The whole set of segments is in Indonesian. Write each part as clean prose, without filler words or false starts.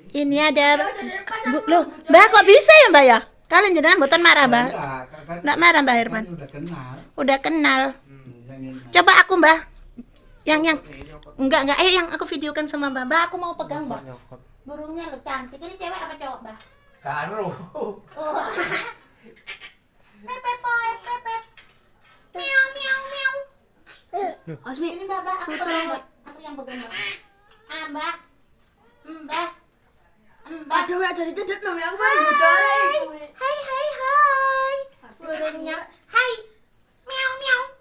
Ini ada loh, Mbak kok bisa ya Mbak ya? Kalian jenengan mboten marah Mbak? Enggak marah Mbak Herman. Udah kenal. Coba aku Mbak. Yang enggak yang aku videokan sama Mbak. Mbak aku mau pegang Mbak. Burungnya lo cantik. Ini cewek apa cowok Mbak? Karo. Oh. Pepep pepep. Miau miau miau. Asmi, Ini Mbak, aku pegang Mbak. Aku yang pegang Mbak. Ah Mbak. Mbak. Mbak. ada wek jadi cedek no aku kan bodare. Hai. Burungnya. Hai. Miau miau.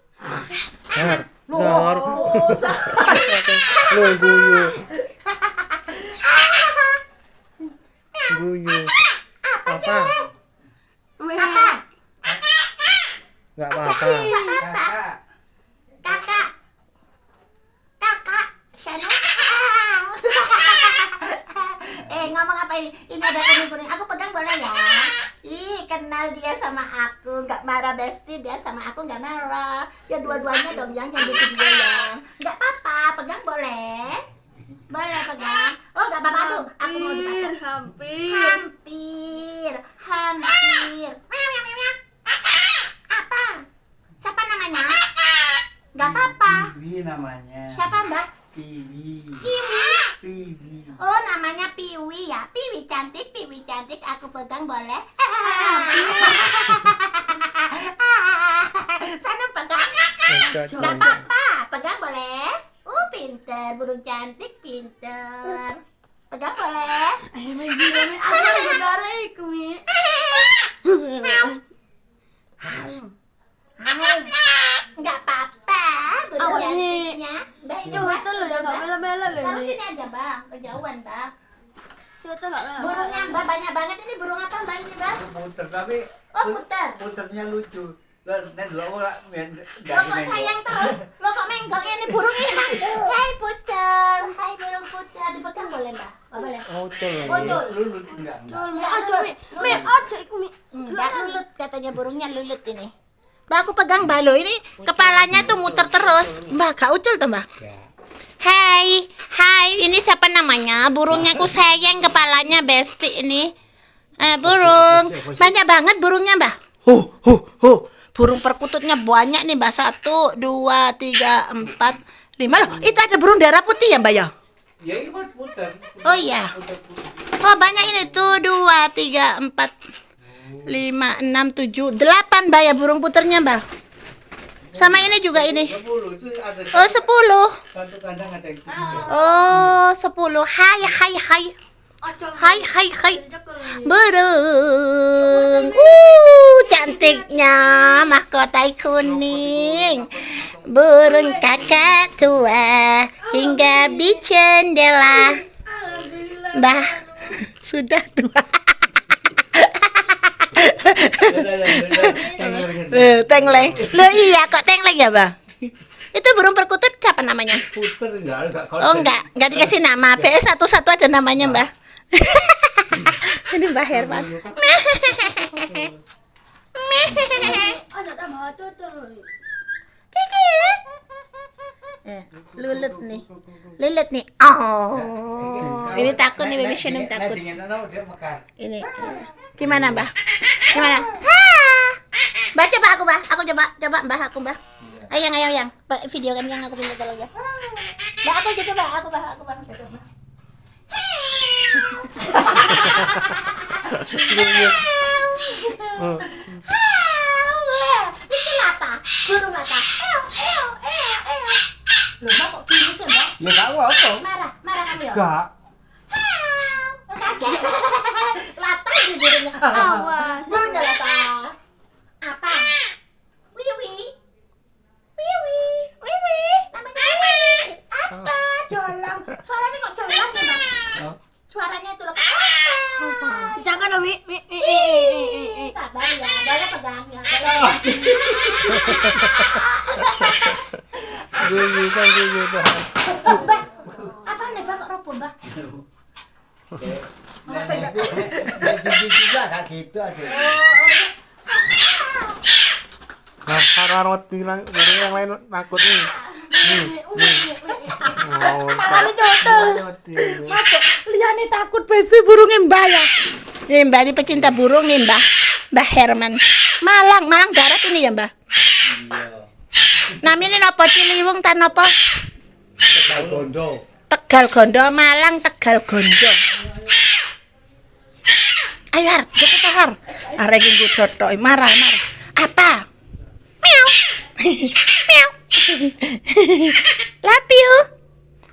Sar. Lo guyu. Guyu. Apa? Weh. Enggak apa-apa. Kakak. Shano. Ngomong apa ini? Ini ada kuning-kuning. Aku pegang boleh ya? Ih, kenal dia sama aku. Nggak marah Besti, dia sama aku nggak marah. Ya dua-duanya dong yang bikin gue ya. Nggak apa-apa, pegang boleh. Boleh pegang. Oh nggak apa-apa, aduh. Aku mau dipakai. Hampir. Hampir. Miau, miau, miau, miau. Apa? Siapa namanya? Nggak apa-apa. Piwi namanya. Siapa Mbak? Piwi. Piwi. Piwi. Oh namanya Piwi ya. Piwi cantik. Aku pegang boleh? Sana pegang. Gak apa-apa. Pegang boleh? Pinter. Burung cantik pinter. Pegang boleh? Ayo main gila mi. Aku bodare iku mi. Nggak apa-apa. Burung Awas nih. cantiknya. Mbak ini Coba Mbak. tuh lo ya gak mela-mela lo Taruh mi. sini aja Bang. Kejauhan Bang. Coba tuh gak mela. Burungnya Mbak banyak banget. Ini burung apa Mbak ini Bang? Puter tapi Oh puter. puternya lucu. Lah nek lho ora Lo kok sayang terus? Lo kok menggongnya nih burung hilang? Hai puter. Hai burung puter. Dipegang boleh Mbak? Gak boleh? Ocol. Ojol. lulut enggak. Col mi aja mi. Mi aja iku mi. Enggak lulut katanya burungnya lulut ini. Mbak aku pegang Mbak lo ini kepalanya tuh muter terus. Mbak gak ucul tuh Mbak. Hai, ini siapa namanya? Burungnya aku sayang kepalanya Besti ini. Burung, banyak banget burungnya Mbak. Burung perkututnya banyak nih Mbak. 1, 2, 3, 4, 5 loh. Itu ada burung darah putih ya Mbak ya? Ya ini kan puter. Oh iya. Oh banyak ini tuh 2, 3, 4, 5, 6, 7, 8 Mbak ya burung puternya Mbak. Sama ini juga ini. 10 itu ada Oh 10. satu kandang ada yang 3. Oh 10. Hai. Hai. Burung. Cantiknya mahkota kuning. Burung kakak tua hingga di jendela. Mbah sudah tua. Tengleng. Loh iya kok tengleng ya, Bang? Itu burung perkutut siapa namanya? Puter enggak Oh enggak dikasih nama. PS satu-satu ada namanya, Mbak. Ini Mbak Herman. Ada tambah tuh. Kikit. Lulut nih. Oh. Ini takut nih baby Shanum takut. Ini. Gimana, Mbak? Gimana? Mbak coba aku, Mbak. Coba Mbak aku, Mbak. Ayo yang. Video kan yang aku minta tolong ya. Mbak aku juga, Mbak. Aku, Mbak. Itu lata. Burung lata. Loh, Mbak kok gini sih, Mbak? Ya enggak apa. Marah kamu ya? Enggak. Kaget. Lata ini burungnya. Awas. Burungnya lata. Apa? Wiwi. Namanya Wiwi. Apa? Jolang. Suaranya kok jolang ya, Mbak? Suaranya itu loh. Apa? Dicakan lo mi. Sabar ya, boleh pegang ya. Boleh. Guyu. Mbak, apa nih Mbak kok roboh Mbak? Jadi juga kayak gitu aja. Nah, karena burung yang lain nakut nih. Tangannya jatuh. Masuk, liyane takut besi burungnya Mbah ya. Nih Mbah ini pecinta burung nih Mbah. Mbah Herman. Malang darat ini ya Mbah. Namanya napa Ciliwung tan napa? Tegal Gondo. Tegal Gondo, Malang Tegal Gondo. Ayo Har, cepet Har. Arek iki godhok marah. Apa? Meow. Meow. Love you.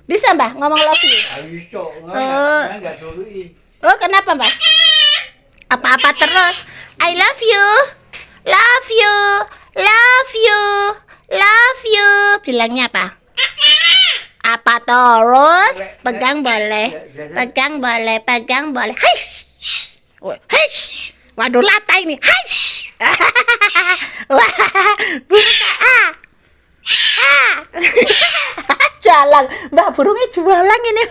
Bisa Mbah ngomong love you? Ayo cok. Oh. Enggak dului. Oh, kenapa Mbah? Apa-apa terus? I love you. Love you. Love you. Love you. Bilangnya apa? Apa terus? Pegang boleh. Pegang boleh. Pegang boleh. Hais. Hais. Waduh lata ini. Hais. Wah, buka. Jalan. Mbak burungnya jualan ini.